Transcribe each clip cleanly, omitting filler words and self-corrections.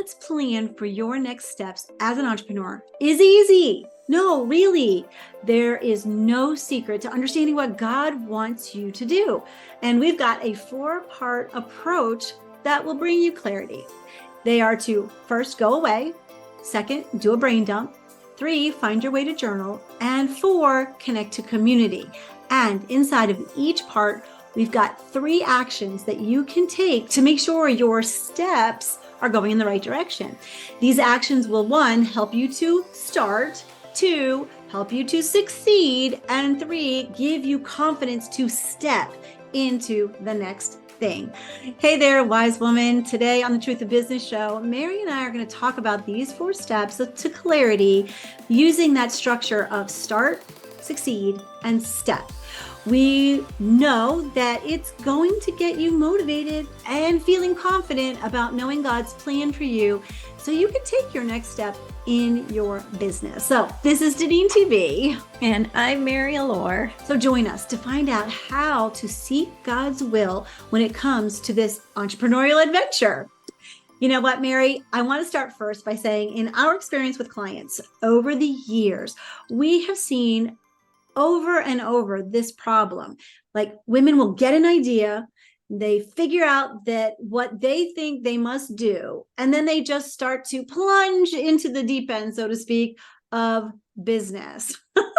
God's plan for your next steps as an entrepreneur is easy. No, really, there is no secret to understanding what God wants you to do. And we've got a 4-part approach that will bring you clarity. They are to first go away, second, do a brain dump, 3, find your way to journal, and 4, connect to community. And inside of each part, we've got 3 actions that you can take to make sure your steps are going in the right direction. These actions will 1, help you to start, 2, help you to succeed, and 3, give you confidence to step into the next thing. Hey there, wise woman. Today on the Truth of Business show, Mary and I are going to talk about these 4 steps to clarity using that structure of start, succeed, and step. We know that it's going to get you motivated and feeling confident about knowing God's plan for you so you can take your next step in your business. So this is DeneenTB. And I'm Mary Allure. So join us to find out how to seek God's will when it comes to this entrepreneurial adventure. You know what, Mary? I want to start first by saying in our experience with clients over the years, we have seen over and over this problem. Like women will get an idea, they figure out that what they think they must do, and then they just start to plunge into the deep end, so to speak, of business.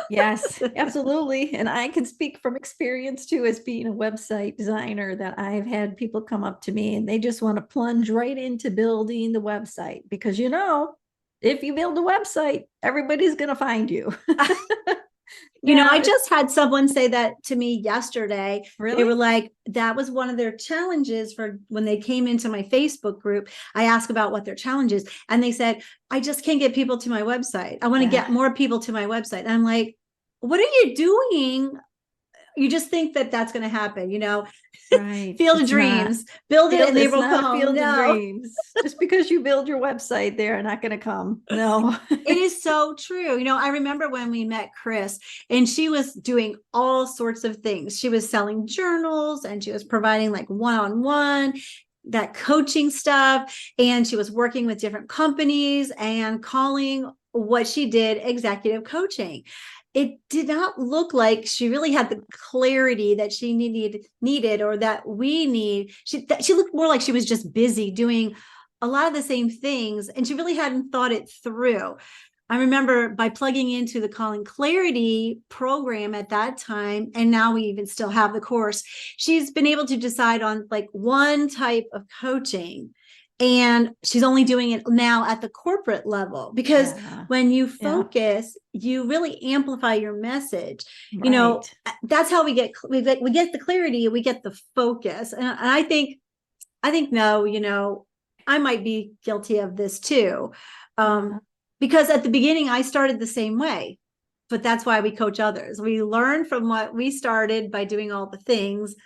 Yes, absolutely. And I can speak from experience too, as being a website designer, that I've had people come up to me and they just want to plunge right into building the website because, if you build a website, everybody's going to find you. I just had someone say that to me yesterday. Really? They were like, that was one of their challenges for when they came into my Facebook group. I asked about what their challenge is. And they said, I just can't get people to my website. I want to get more people to my website. And I'm like, what are you doing? You just think that that's going to happen, Right. Field of dreams, build it and they will come. Field of dreams. Just because you build your website, they're not going to come. No. It is so true. I remember when we met Chris and she was doing all sorts of things. She was selling journals and she was providing like one-on-one, that coaching stuff. And she was working with different companies and calling what she did executive coaching. It did not look like she really had the clarity that she needed or that we need. She looked more like she was just busy doing a lot of the same things, and she really hadn't thought it through. I remember by plugging into the Calling Clarity program at that time, and now we even still have the course, she's been able to decide on like one type of coaching. And she's only doing it now at the corporate level because when you focus, you really amplify your message. Right. That's how we get the clarity, we get the focus. And I think no, I might be guilty of this too. Because at the beginning I started the same way, but that's why we coach others. We learn from what we started by doing all the things.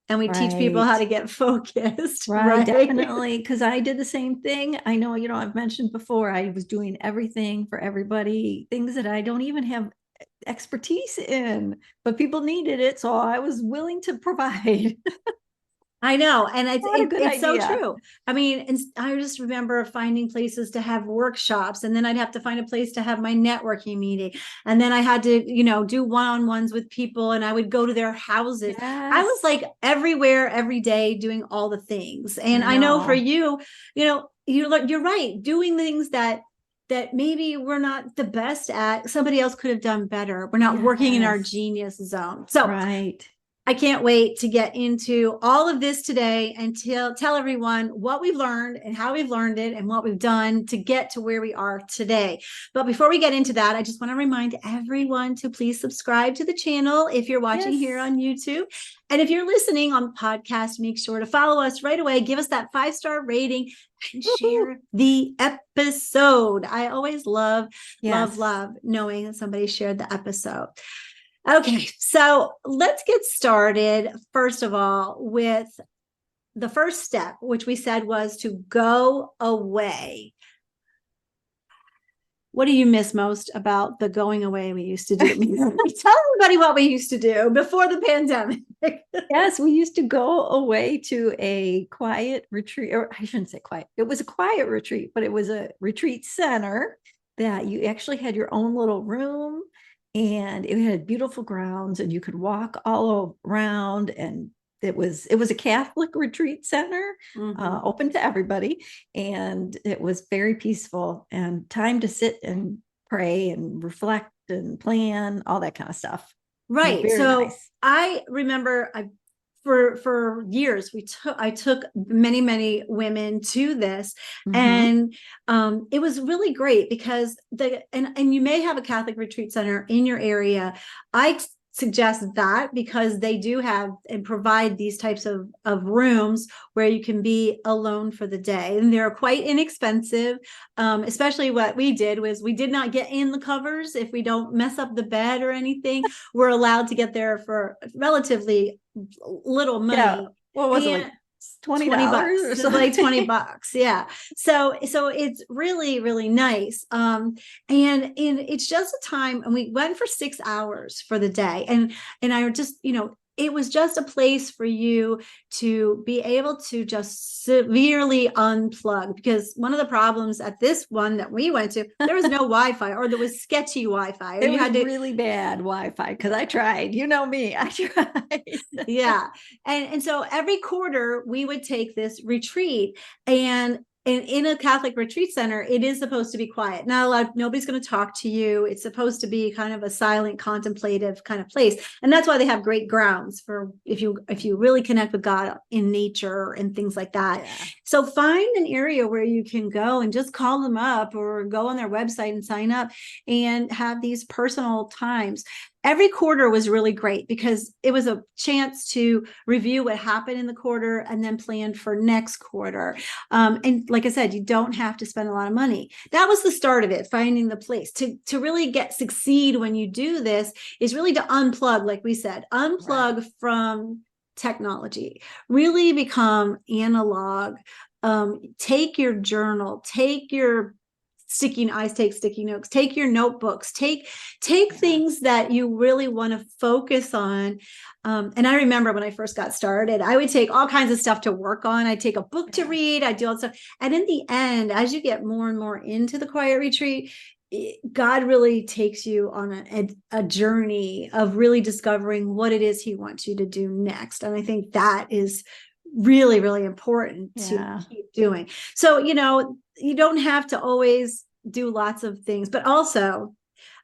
And we teach people how to get focused. Right, definitely. Because I did the same thing. I know, I've mentioned before, I was doing everything for everybody, things that I don't even have expertise in, but people needed it. So I was willing to provide. I know. And it's so true. I mean, and I just remember finding places to have workshops, and then I'd have to find a place to have my networking meeting. And then I had to, do one-on-ones with people, and I would go to their houses. Yes. I was like everywhere, every day doing all the things. And I know for you, you're right. Doing things that maybe we're not the best at, somebody else could have done better. We're not working in our genius zone. So right. I can't wait to get into all of this today and tell everyone what we've learned and how we've learned it and what we've done to get to where we are today. But before we get into that, I just want to remind everyone to please subscribe to the channel if you're watching here on YouTube. And if you're listening on the podcast, make sure to follow us right away. Give us that 5-star rating and share the episode. I always love knowing that somebody shared the episode. Okay, so let's get started, first of all, with the first step, which we said was to go away. What do you miss most about the going away we used to do? Tell everybody what we used to do before the pandemic. Yes, we used to go away to a quiet retreat, or I shouldn't say quiet. It was a quiet retreat, but it was a retreat center that you actually had your own little room, and it had beautiful grounds, and you could walk all around, and it was a Catholic retreat center, open to everybody, and it was very peaceful and time to sit and pray and reflect and plan, all that kind of stuff. Right. Very So nice. I remember for years I took many women to this, Mhm. and it was really great because and you may have a Catholic retreat center in your area. I suggest that because they do have and provide these types of rooms where you can be alone for the day, and they're quite inexpensive. Especially what we did was we did not get in the covers. If we don't mess up the bed or anything, we're allowed to get there for relatively little Yeah. money. What was it, like And $20 $20, or just like something? 20 bucks. Yeah. So it's really nice. And it's just a time, and we went for 6 hours for the day. And I just, it was just a place for you to be able to just severely unplug, because one of the problems at this one that we went to, there was no Wi-Fi, or there was sketchy Wi-Fi, or It you was had to. really bad Wi-Fi because I tried. You know me, I tried. Yeah. And so every quarter we would take this retreat, and in a Catholic retreat center, it is supposed to be quiet. Not allowed, nobody's going to talk to you. It's supposed to be kind of a silent, contemplative kind of place. And that's why they have great grounds for if you really connect with God in nature and things like that. Yeah. So find an area where you can go and just call them up, or go on their website and sign up and have these personal times. Every quarter was really great because it was a chance to review what happened in the quarter and then plan for next quarter. And like I said, you don't have to spend a lot of money. That was the start of it, finding the place. To really succeed when you do this is really to unplug, like we said, unplug Right. from technology, really become analog. Take your journal, take your take sticky notes, take your notebooks, take Yeah. things that you really want to focus on. And I remember when I first got started, I would take all kinds of stuff to work on. I'd take a book to Yeah. read, I'd do all that stuff. And in the end, as you get more and more into the quiet retreat, God really takes you on a journey of really discovering what it is he wants you to do next. And I think that is really important to Yeah. keep doing. So, you don't have to always do lots of things, but also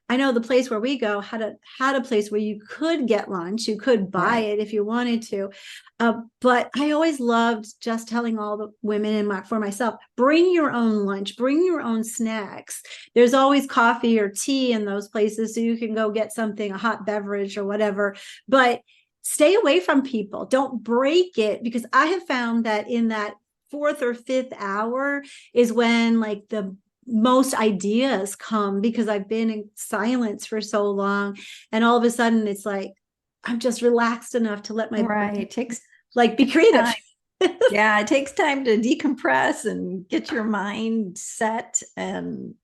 I know the place where we go had a place where you could get lunch. You could buy Right. it if you wanted to. But I always loved just telling all the women for myself, bring your own lunch, bring your own snacks. There's always coffee or tea in those places, so you can go get something, a hot beverage or whatever. But stay away from people. Don't break it, because I have found that in that fourth or fifth hour is when like the most ideas come, because I've been in silence for so long, and all of a sudden it's like I'm just relaxed enough to let my Right. brain It takes like be creative. time. Yeah, it takes time to decompress and get your mind set and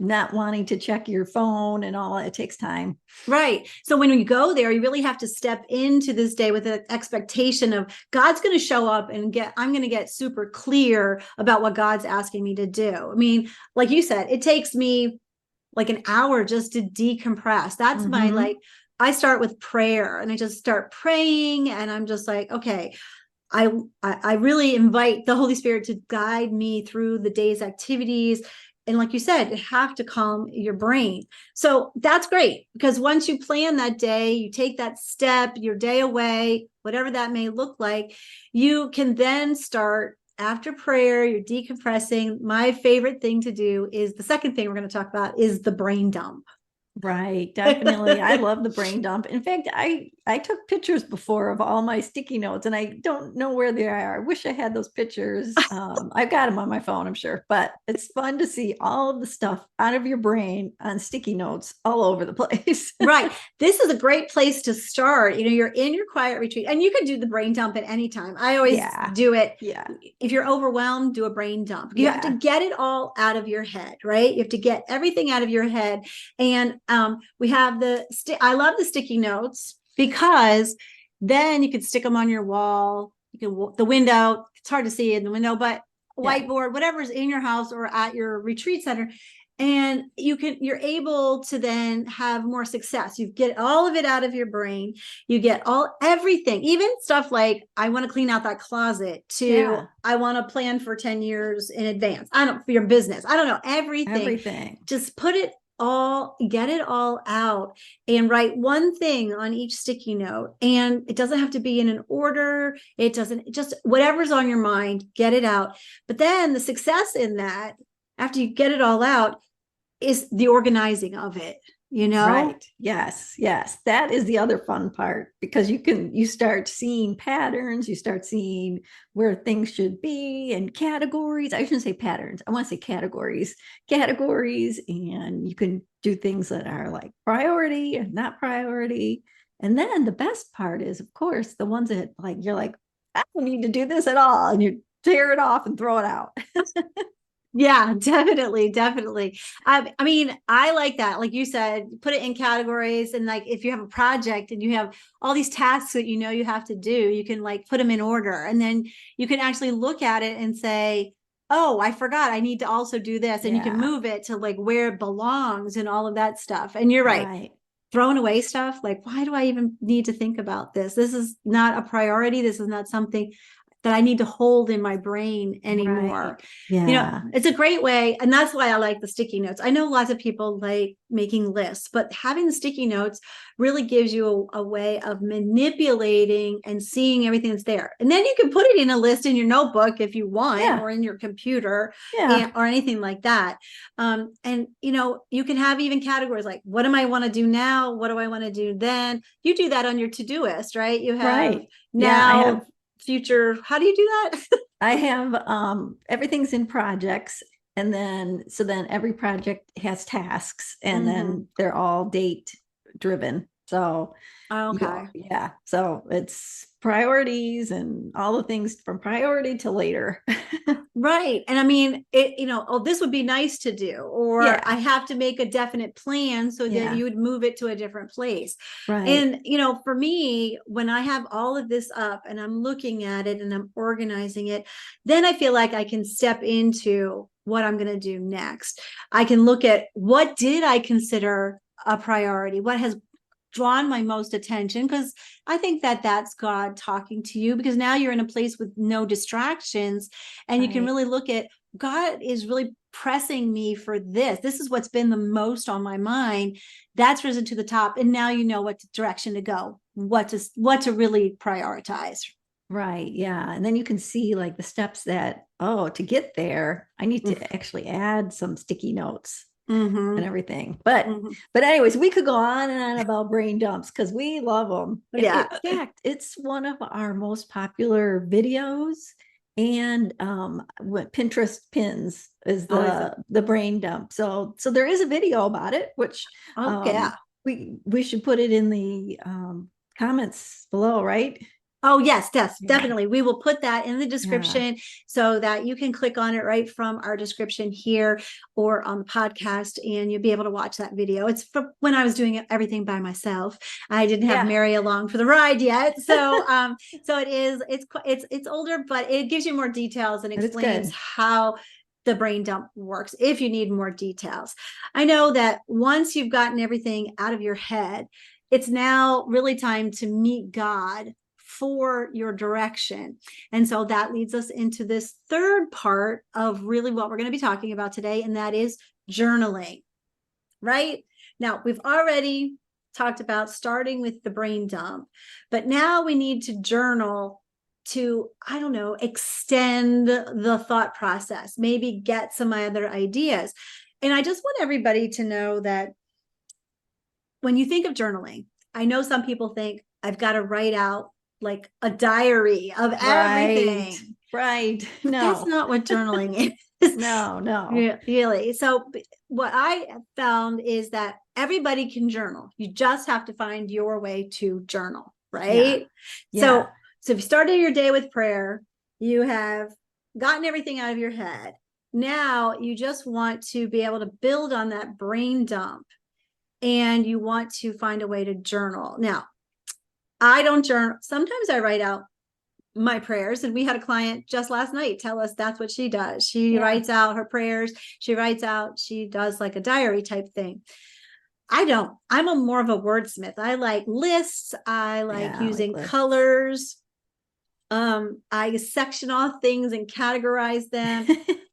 not wanting to check your phone and all. It takes time. Right. So when you go there, you really have to step into this day with an expectation of God's going to show up and I'm going to get super clear about what God's asking me to do. I mean, like you said, it takes me like an hour just to decompress. That's my Hmm. I start with prayer, and I just start praying, and I'm just like, okay, I really invite the Holy Spirit to guide me through the day's activities. And like you said, you have to calm your brain. So that's great, because once you plan that day, you take that step, your day away, whatever that may look like, you can then start after prayer, you're decompressing. My favorite thing to do is the second thing we're going to talk about is the brain dump. Right, definitely. I love the brain dump. In fact, I took pictures before of all my sticky notes, and I don't know where they are. I wish I had those pictures. I've got them on my phone, I'm sure, but it's fun to see all of the stuff out of your brain on sticky notes all over the place. Right. This is a great place to start. You're in your quiet retreat, and you can do the brain dump at any time. I always Yeah, do it. yeah, If you're overwhelmed, do a brain dump. You have to yeah, get it all out of your head, right? You have to get everything out of your head. And we have I love the sticky notes because then you can stick them on your wall. You can, the window, it's hard to see in the window, but yeah. whiteboard, whatever's in your house or at your retreat center, and you're able to then have more success. You get all of it out of your brain. You get everything, even stuff like, I want to clean out that closet, to Yeah. I want to plan for 10 years in advance. I don't, for your business, I don't know, everything. Everything. Just get it all out, and write one thing on each sticky note. And it doesn't have to be in an order. It doesn't, just whatever's on your mind, get it out. But then the success in that, after you get it all out, is the organizing of it, Right. Yes. Yes. That is the other fun part, because you start seeing patterns, you start seeing where things should be, and categories. I shouldn't say patterns. I want to say categories, and you can do things that are like priority and not priority. And then the best part is, of course, the ones that like, you're like, I don't need to do this at all. And you tear it off and throw it out. Yeah, definitely, definitely. I mean, I like that. Like you said, put it in categories, and like if you have a project and you have all these tasks that you have to do, you can like put them in order, and then you can actually look at it and say, "Oh, I forgot. I need to also do this," and you can Yeah. move it to like where it belongs and all of that stuff. And you're right. Right. Throwing away stuff, like, why do I even need to think about this? This is not a priority. This is not something that I need to hold in my brain Right. anymore. Yeah. It's a great way. And that's why I like the sticky notes. I know lots of people like making lists, but having the sticky notes really gives you a way of manipulating and seeing everything that's there. And then you can put it in a list in your notebook if you want, Yeah. or in your computer, Yeah. or anything like that. And you can have even categories like, what do I want to do now? What do I want to do then? You do that on your to-do list, right? You have Right. Yeah. now, future. How do you do that? I have everything's in projects, and then every project has tasks, and then they're all date driven. So Okay. yeah, so it's priorities and all the things from priority to later. Right. And I mean, oh, this would be nice to do, or Yeah. I have to make a definite plan so that Yeah. you would move it to a different place. Right. And, for me, when I have all of this up and I'm looking at it and I'm organizing it, then I feel like I can step into what I'm going to do next. I can look at, what did I consider a priority? What has drawn my most attention? Because I think that that's God talking to you, because now you're in a place with no distractions, and you can Right. really look at, God is really pressing me for this. This is what's been the most on my mind. That's risen to the top. And now you know what direction to go, what to really prioritize. Right. Yeah. And then you can see like the steps that, oh, to get there, I need to actually add some sticky notes and Mm-hmm. everything. But Mm-hmm. anyways, we could go on and on about brain dumps because we love them. In Yeah. fact, it's one of our most popular videos. And what Pinterest pins is Oh, is it? the brain dump. So there is a video about it, which Oh, yeah. we should put it in the comments below, right? Oh, yes, Yeah. definitely. We will put that in the Yeah. description so that you can click on it right from our description here or on the podcast, and you'll be able to watch that video. It's from when I was doing everything by myself. I didn't have Yeah. Mary along for the ride yet. So, so it's older, but it gives you more details and But it's explains good. how the brain dump works if you need more details. I know that once you've gotten everything out of your head, it's now really time to meet God for your direction. And so that leads us into this third part of really what we're going to be talking about today, and that is journaling. Right? Now, we've already talked about starting with the brain dump, but now we need to journal to, I don't know, extend the thought process, maybe get some other ideas. And I just want everybody to know that when you think of journaling, I know some people think I've got to write out like a diary of Right. everything. Right. But that's No, not what journaling is. no, no. Really. So what I found is that everybody can journal. You just have to find your way to journal, Yeah. right? Yeah. So if you started your day with prayer, you have gotten everything out of your head. Now you just want to be able to build on that brain dump, and you want to find a way to journal. Now, I don't journal. Sometimes I write out my prayers, and we had a client just last night tell us that's what she does. She Yeah. writes out her prayers. She does like a diary type thing. I don't. I'm a more of a wordsmith. I like lists. I like Yeah. Like using lists. colors. I section off things and categorize them.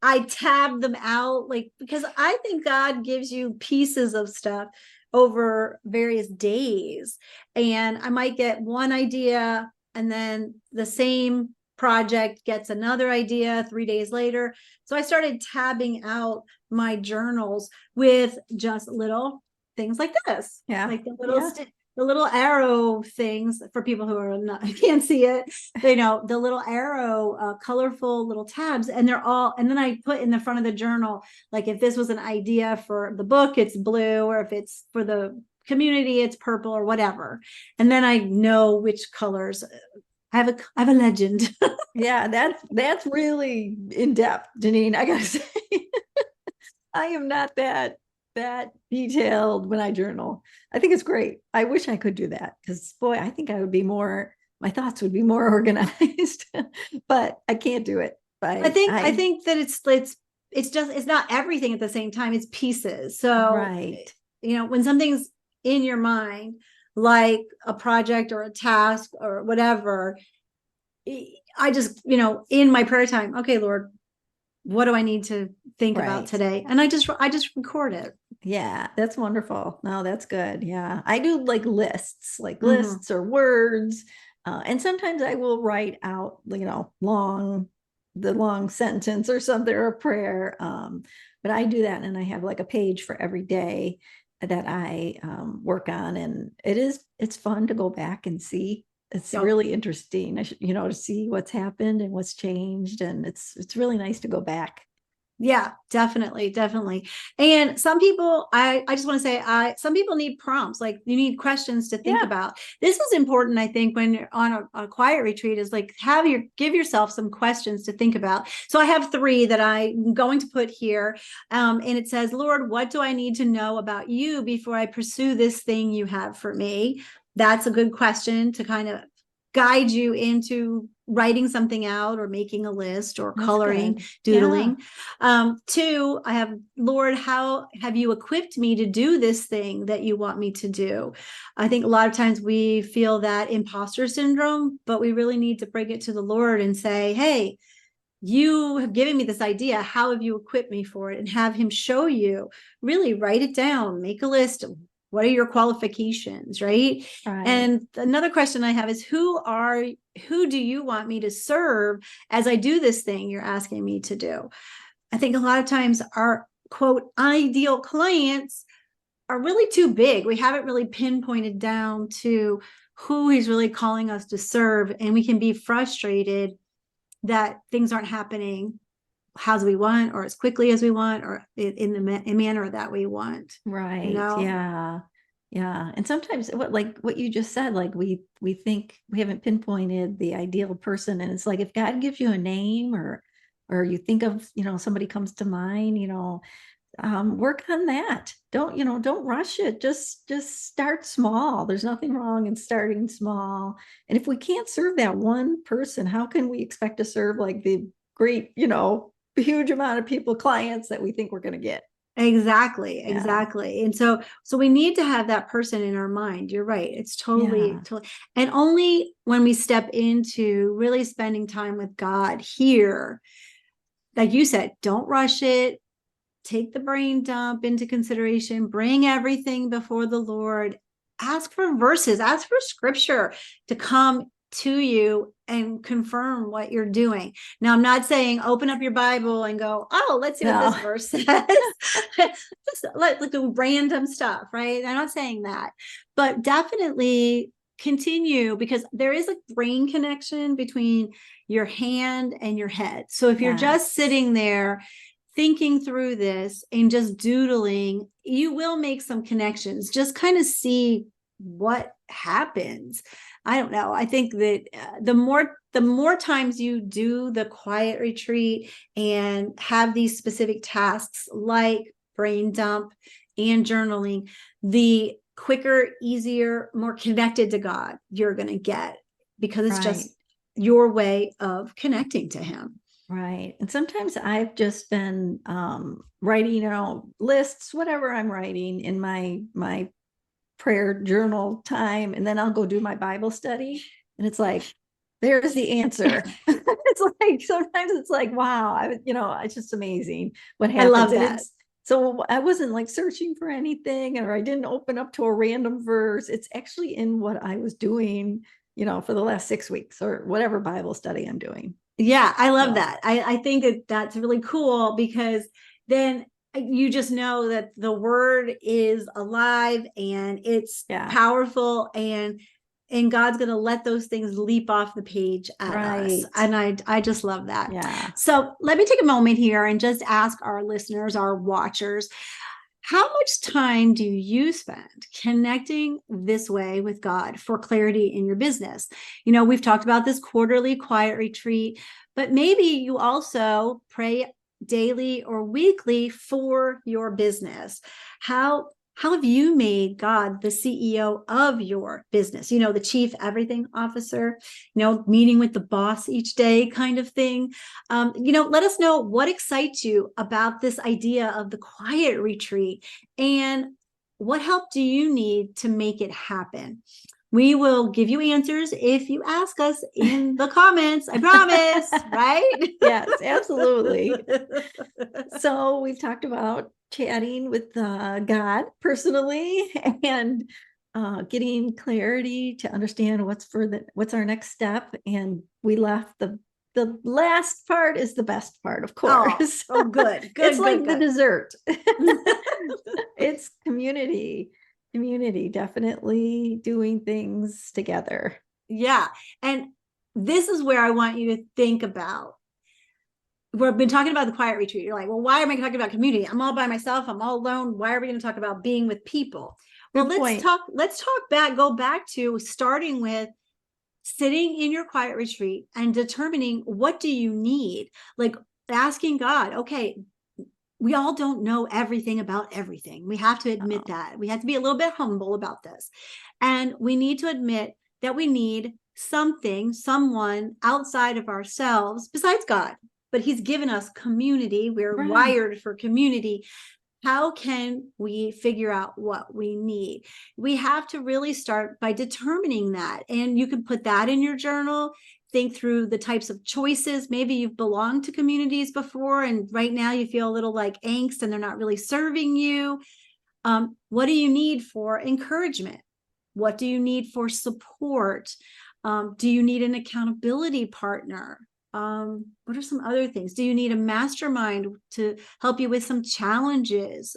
I tab them out, like, because I think God gives you pieces of stuff over various days. And I might get one idea, and then the same project gets another idea 3 days later. So I started tabbing out my journals with just little things like this, Yeah. like Yeah. the little arrow things for people who are not can't see it, the little arrow, colorful little tabs, and they're all, and then I put in the front of the journal, like if this was an idea for the book, it's blue, or if it's for the community, it's purple or whatever. And then I know which colors. I have a legend. Yeah. That's really in depth, Deneen. I gotta say, I am not that detailed when I journal. I think it's great. I wish I could do that because boy, I think I would be more, my thoughts would be more organized, but I can't do it. I think that it's not everything at the same time. It's pieces. So, Right. when something's in your mind, like a project or a task or whatever, I just, in my prayer time, okay, Lord, what do I need to think about Right. today? And I just record it. Yeah, that's wonderful. No, that's good. Yeah. I do like Mhm. lists or words. And sometimes I will write out, the long sentence or something or a prayer. But I do that and I have like a page for every day that I work on. And it's fun to go back and see. It's Yep. really interesting, to see what's happened and what's changed. And it's really nice to go back. Yeah, definitely, definitely. And some people, I just want to say, some people need prompts, like you need questions to think Yeah. about. This is important, I think, when you're on a quiet retreat, is like give yourself some questions to think about. So I have three that I'm going to put here. And it says, Lord, what do I need to know about you before I pursue this thing you have for me? That's a good question to kind of guide you into writing something out or making a list or That's coloring, good. Yeah. doodling. Two, I have, Lord, how have you equipped me to do this thing that you want me to do? I think a lot of times we feel that imposter syndrome, but we really need to bring it to the Lord and say, hey, you have given me this idea. How have you equipped me for it? And have him show you, really write it down, make a list. What are your qualifications, right? Right. And another question I have is, who do you want me to serve as I do this thing you're asking me to do? I think a lot of times our quote ideal clients are really too big. We haven't really pinpointed down to who he's really calling us to serve. And we can be frustrated that things aren't happening as we want, or as quickly as we want, or in the manner that we want, you Right. know? Yeah. Yeah. And sometimes what you just said, like we think we haven't pinpointed the ideal person. And it's like if God gives you a name or you think of, somebody comes to mind, work on that. Don't rush it. Just start small. There's nothing wrong in starting small. And if we can't serve that one person, how can we expect to serve like the great, huge amount of people, clients that we think we're going to get? Exactly, Yeah. exactly. And so we need to have that person in our mind. You're right. It's Yeah. totally, and only when we step into really spending time with God here, like you said, don't rush it. Take the brain dump into consideration, bring everything before the Lord, ask for verses, ask for scripture to come to you and confirm what you're doing. Now, I'm not saying open up your Bible and go, oh, let's see what No. this verse says. Just like do random stuff, right? I'm not saying that, but definitely continue, because there is a brain connection between your hand and your head. So if you're just Yes. sitting there thinking through this and just doodling, you will make some connections. Just kind of see what happens. I don't know. I think that the more times you do the quiet retreat and have these specific tasks like brain dump and journaling, the quicker, easier, more connected to God you're going to get, because it's Right. just your way of connecting to him. Right. And sometimes I've just been writing, lists, whatever I'm writing in my prayer journal time, and then I'll go do my Bible study, and it's like, there's the answer. It's like, sometimes it's like, wow, it's just amazing what I happens. love And that. so I wasn't like searching for anything, or I didn't open up to a random verse. It's actually in what I was doing, for the last 6 weeks or whatever Bible study I'm doing. Yeah, I love So, that. I think that that's really cool, because then you just know that the word is alive and it's yeah. powerful, and God's going to let those things leap off the page at us. Right. And I just love that. Yeah. So let me take a moment here and just ask our listeners, our watchers, how much time do you spend connecting this way with God for clarity in your business? We've talked about this quarterly quiet retreat, but maybe you also pray daily or weekly for your business. How have you made God the CEO of your business? The chief everything officer, meeting with the boss each day kind of thing. Let us know what excites you about this idea of the quiet retreat, and what help do you need to make it happen? We will give you answers if you ask us in the comments. I promise, right? Yes, absolutely. So we've talked about chatting with God personally, and getting clarity to understand what's our next step. And we left the last part is the best part, of course. Oh, good. It's like Good. the dessert. It's community, definitely doing things together. Yeah. And this is where I want you to think about. We've been talking about the quiet retreat. You're like, well, why am I talking about community? I'm all by myself. I'm all alone. Why are we going to talk about being with people? Well, Good point. let's go back to starting with sitting in your quiet retreat and determining, what do you need? Like asking God, okay, we all don't know everything about everything. We have to admit that. We have to be a little bit humble about this. And we need to admit that we need someone outside of ourselves besides God. But he's given us community. We're Right. wired for community. How can we figure out what we need? We have to really start by determining that. And you can put that in your journal. Think through the types of choices. Maybe you've belonged to communities before, and right now you feel a little like angst and they're not really serving you. What do you need for encouragement? What do you need for support? Do you need an accountability partner? What are some other things? Do you need a mastermind to help you with some challenges?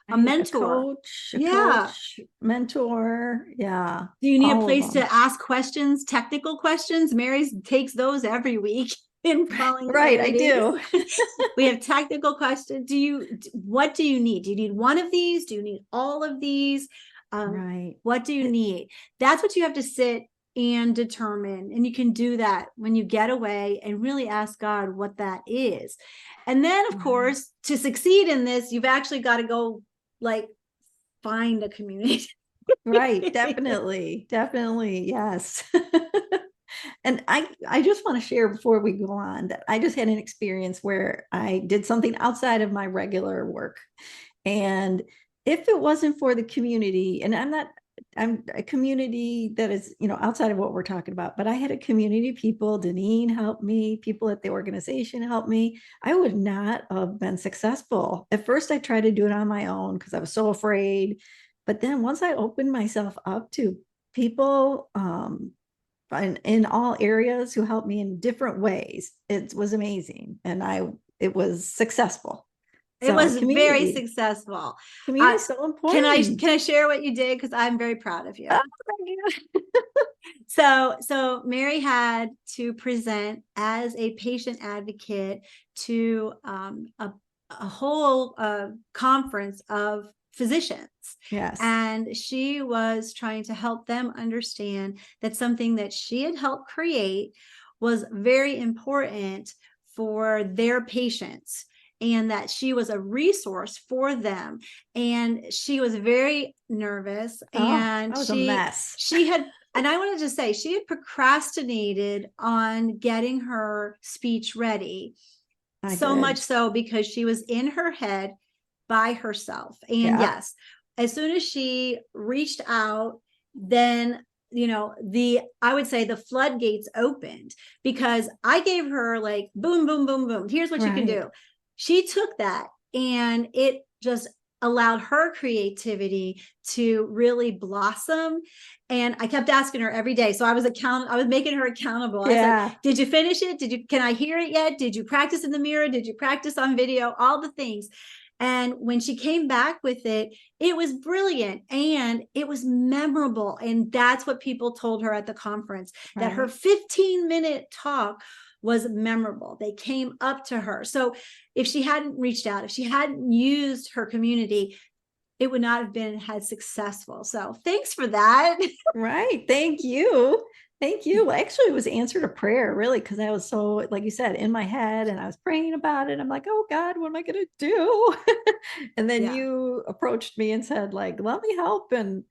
A mentor? A coach, mentor. Yeah. Do you need a All of place them. to ask questions, technical questions? Mary takes those every week in calling Right, I do. We have technical questions. What do you need? Do you need one of these? Do you need all of these? Right. What do you need? That's what you have to sit and determine. And you can do that when you get away and really ask God what that is. And then, of course, to succeed in this, you've actually got to go find a community. Right. Definitely. Yes. And I just want to share before we go on that I just had an experience where I did something outside of my regular work. And if it wasn't for the community, and I'm a community that is, outside of what we're talking about, but I had a community of people. Deneen helped me, people at the organization helped me. I would not have been successful. At first, I tried to do it on my own because I was so afraid. But then once I opened myself up to people, in all areas who helped me in different ways. It was amazing. And it was successful. It So was very community, communicable. community is so important. Can I share what you did? Because I'm very proud of you. Oh, So Mary had to present as a patient advocate to a whole conference of physicians. yes. And she was trying to help them understand that something that she had helped create was very important for their patients, and that she was a resource for them. And she was very nervous, Oh, and that was a mess. she had, and I wanted to say, she had procrastinated on getting her speech ready, I so much did. so because she was in her head by herself. And Yeah. yes, as soon as she reached out, then I would say the floodgates opened, because I gave her like boom, boom, boom, boom. Here's what you can Right. do. She took that, and it just allowed her creativity to really blossom. And I kept asking her every day. So I was making her accountable. I said, Yeah. did you finish it? Can I hear it yet? Did you practice in the mirror? Did you practice on video? All the things. And when she came back with it, it was brilliant and it was memorable. And that's what people told her at the conference, that her Right. 15-minute talk was memorable. They came up to her. So if she hadn't reached out, if she hadn't used her community, it would not have been as successful. So thanks for that. Right. Thank you. Thank you. Well, actually, it was answered a prayer, really, because I was so, like you said, in my head and I was praying about it. I'm like, oh God, what am I going to do? And then Yeah, you approached me and said, like, let me help. And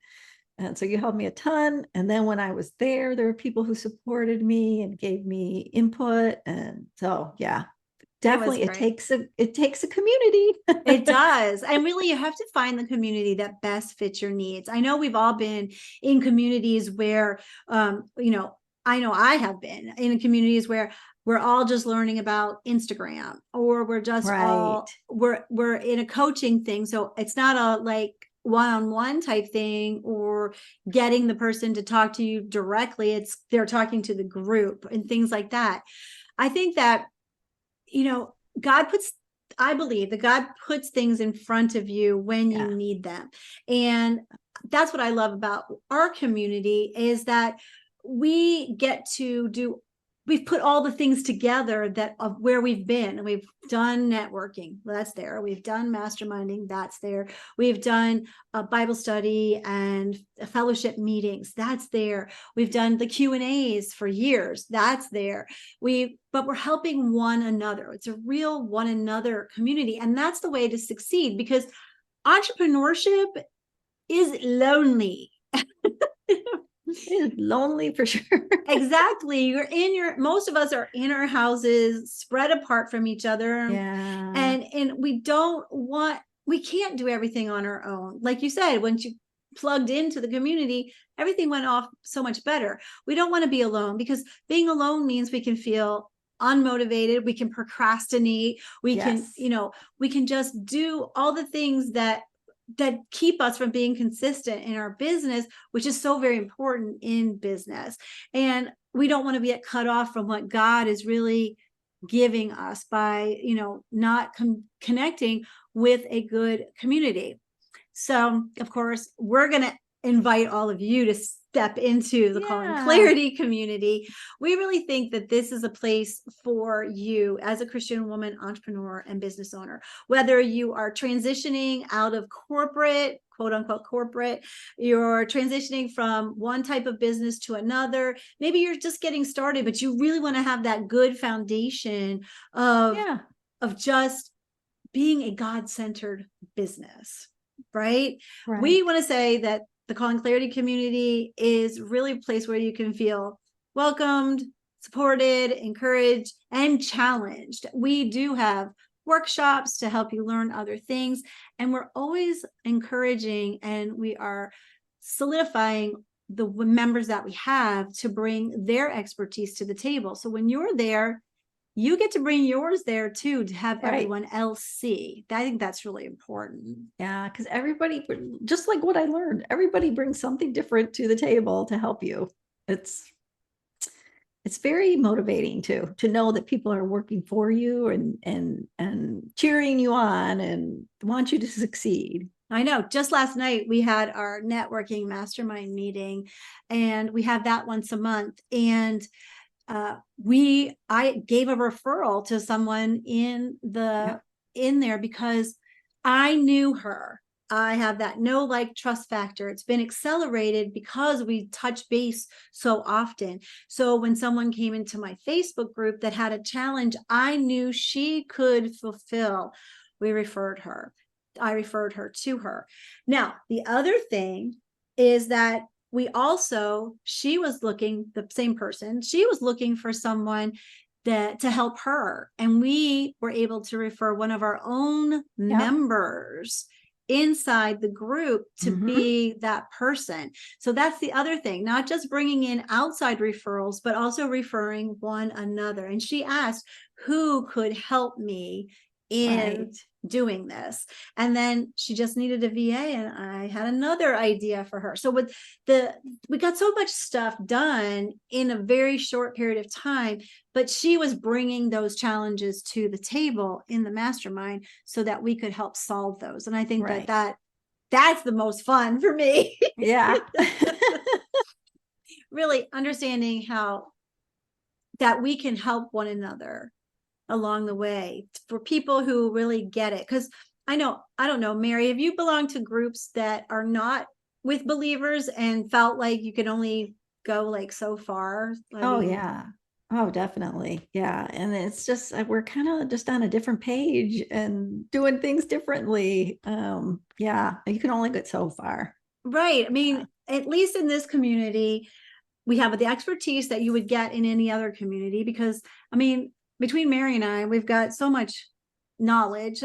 so you helped me a ton. And then when I was there were people who supported me and gave me input. And so, yeah, it was definitely great. it takes a community. It does. And really, you have to find the community that best fits your needs. I know we've all been in communities where, I know I have been in communities where we're all just learning about Instagram, or we're just Right. all, we're in a coaching thing. So it's not a like one-on-one type thing, or getting the person to talk to you directly. It's they're talking to the group and things like that. I think that, God puts, I believe that God puts things in front of you when you Yeah. need them. And that's what I love about our community, is that we get to do, we've put all the things together that of where we've been, and we've done networking, that's there, we've done masterminding, that's there, we've done a Bible study and fellowship meetings, that's there, we've done the Q&As for years, that's there, but we're helping one another. It's a real one another community, and that's the way to succeed, because entrepreneurship is lonely. It's lonely for sure. Exactly. Most of us are in our houses, spread apart from each other. Yeah. And we can't do everything on our own. Like you said, once you plugged into the community, everything went off so much better. We don't want to be alone, because being alone means we can feel unmotivated, we can procrastinate, Yes. we can just do all the things that keep us from being consistent in our business, which is so very important in business. And we don't want to be cut off from what God is really giving us by, not connecting with a good community. So, of course, we're going to invite all of you to step into the Calling Yeah. Clarity community. We really think that this is a place for you as a Christian woman, entrepreneur, and business owner. Whether you are transitioning out of corporate, quote unquote corporate, you're transitioning from one type of business to another. Maybe you're just getting started, but you really want to have that good foundation of Yeah. just being a God-centered business, right? We Right. want to say that the Calling Clarity community is really a place where you can feel welcomed, supported, encouraged, and challenged. We do have workshops to help you learn other things, and we're always encouraging, and we are solidifying the members that we have to bring their expertise to the table. So when you're there, you get to bring yours there too, to have Right. everyone else see. I think that's really important. Yeah. Because everybody, just like what I learned, everybody brings something different to the table to help you. It's it's very motivating too, to know that people are working for you and cheering you on and want you to succeed. I know. Just last night, we had our networking mastermind meeting, and we have that once a month. And I gave a referral to someone Yeah. in there because I knew her. I have that know, like, trust factor. It's been accelerated because we touch base so often. So when someone came into my Facebook group that had a challenge I knew she could fulfill, we referred her. I referred her to her. Now, the other thing is that she was looking, the same person, she was looking for someone that to help her. And we were able to refer one of our own Yeah. members inside the group to be that person. So that's the other thing, not just bringing in outside referrals, but also referring one another. And she asked who could help me in Right. doing this. And then she just needed a VA, and I had another idea for her. So we got so much stuff done in a very short period of time, but she was bringing those challenges to the table in the mastermind so that we could help solve those. And I think Right. that's the most fun for me. Yeah. Really understanding how that we can help one another along the way for people who really get it. Because I don't know, Mary, have you belonged to groups that are not with believers and felt like you could only go like so far? Oh, yeah. Oh, definitely. Yeah. And it's just, we're kind of just on a different page and doing things differently. Yeah, you can only get so far. Right. I mean, at least in this community, we have the expertise that you would get in any other community, because I mean, between Mary and I, we've got so much knowledge.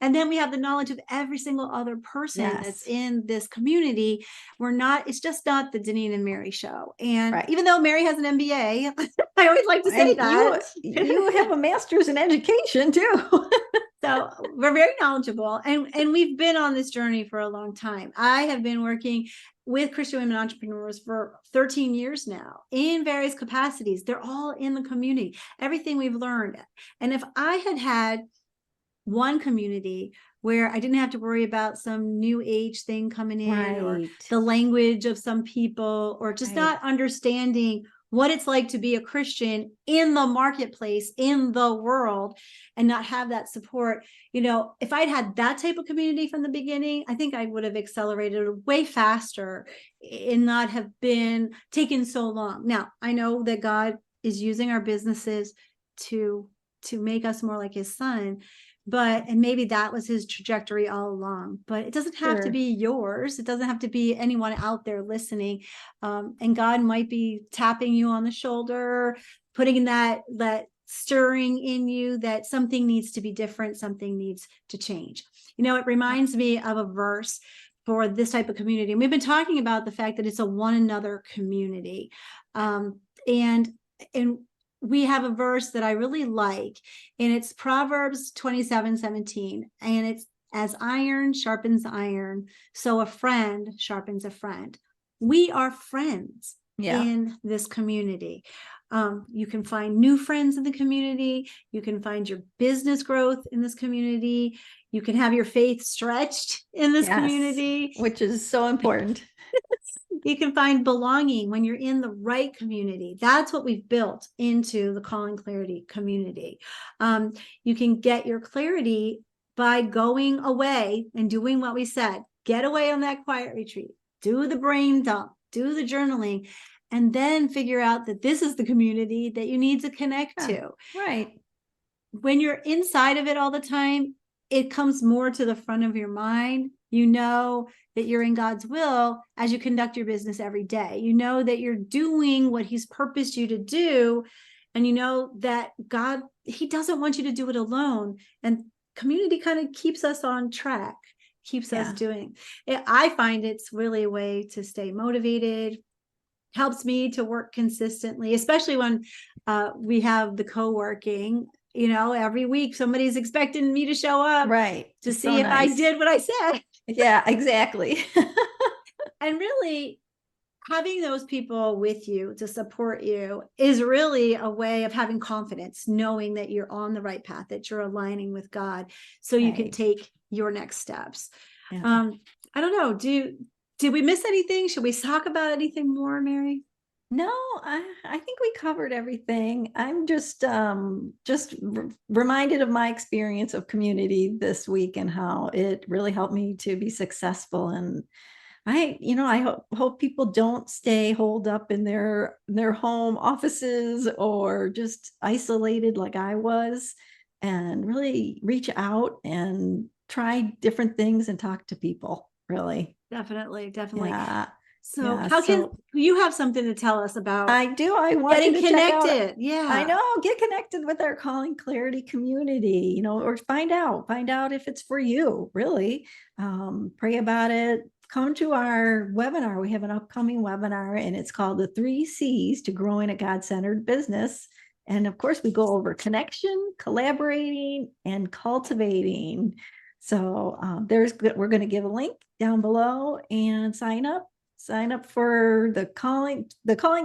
And then we have the knowledge of every single other person that's Yes. in this community. It's just not the Deneen and Mary show. And Right. even though Mary has an MBA, I always like to say And that. you have a master's in education too. So we're very knowledgeable, and we've been on this journey for a long time. I have been working with Christian women entrepreneurs for 13 years now in various capacities. They're all in the community, everything we've learned. And if I had one community where I didn't have to worry about some new age thing coming in, or Right. the language of some people, or just Right. not understanding what it's like to be a Christian in the marketplace, in the world, and not have that support. If I'd had that type of community from the beginning, I think I would have accelerated way faster and not have been taken so long. Now, I know that God is using our businesses to make us more like his son, and maybe that was his trajectory all along. But it doesn't have to be yours. It doesn't have to be anyone out there listening. And God might be tapping you on the shoulder, putting that stirring in you that something needs to be different, something needs to change. It reminds me of a verse for this type of community. And we've been talking about the fact that it's a one another community. And we have a verse that I really like, and it's Proverbs 27:17. And it's, as iron sharpens iron, so a friend sharpens a friend. We are friends in this community. You can find new friends in the community. You can find your business growth in this community. You can have your faith stretched in this community, which is so important. You can find belonging when you're in the right community. That's what we've built into the Call and Clarity community. You can get your clarity by going away and doing what we said. Get away on that quiet retreat. Do the brain dump. Do the journaling. And then figure out that this is the community that you need to connect to. Right. When you're inside of it all the time, it comes more to the front of your mind. You know that you're in God's will as you conduct your business every day. You know that you're doing what he's purposed you to do. And you know that God, he doesn't want you to do it alone. And community kind of keeps us on track, keeps us doing it. I find it's really a way to stay motivated, helps me to work consistently, especially when we have the co-working. Every week somebody's expecting me to show up to see if I did what I said. Yeah, exactly. And really, having those people with you to support you is really a way of having confidence, knowing that you're on the right path, that you're aligning with God, so you can Right. take your next steps. Yeah. I don't know. Did we miss anything? Should we talk about anything more, Mary? No, I think we covered everything. I'm just reminded of my experience of community this week and how it really helped me to be successful. And I hope people don't stay holed up in their home offices or just isolated like I was, and really reach out and try different things and talk to people, really. Definitely. Yeah. So Yeah. how can So you have something to tell us about I do. I want you getting to check out. connected? I Yeah. know, get connected with our Calling Clarity community, or find out if it's for you, really. Pray about it. Come to our webinar. We have an upcoming webinar, and it's called the 3 C's to Growing a God-Centered Business. And of course, we go over connection, collaborating, and cultivating. So we're going to give a link down below and sign up for the Calling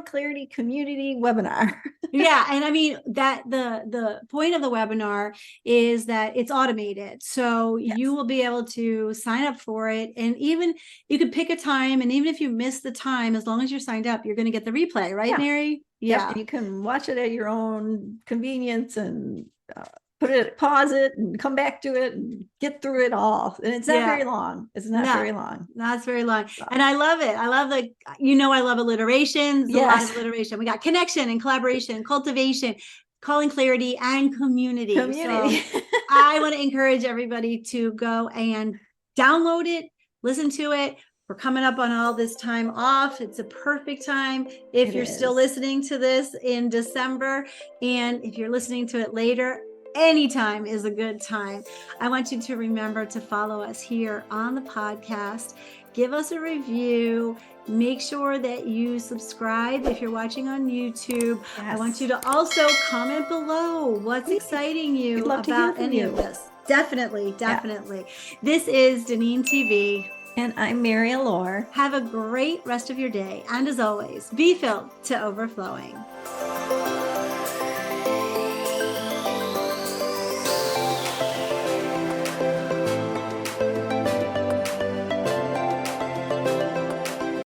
Clarity community webinar. Yeah, and I mean that the point of the webinar is that it's automated. So you Yes. will be able to sign up for it, and even you can pick a time, and even if you miss the time, as long as you're signed up, you're going to get the replay, right, Yeah. Mary? Yep. Yeah. You can watch it at your own convenience and pause it and come back to it and get through it all. And it's not Yeah. very long. It's not No, very long. not very long. So, And I love it. I love I love alliterations, a lot of yes. alliteration. We got connection and collaboration, cultivation, calling clarity, and community. So Community. I want to encourage everybody to go and download it, listen to it. We're coming up on all this time off. It's a perfect time if It you're still is. listening to this in December. And if you're listening to it later, anytime is a good time. I want you to remember to follow us here on the podcast. Give us a review. Make sure that you subscribe if you're watching on YouTube. Yes. I want you to also comment below what's Please. exciting you We'd love to hear about from any you. of this. Definitely. This is DeneenTB. And I'm Mary Allure. Have a great rest of your day. And as always, be filled to overflowing.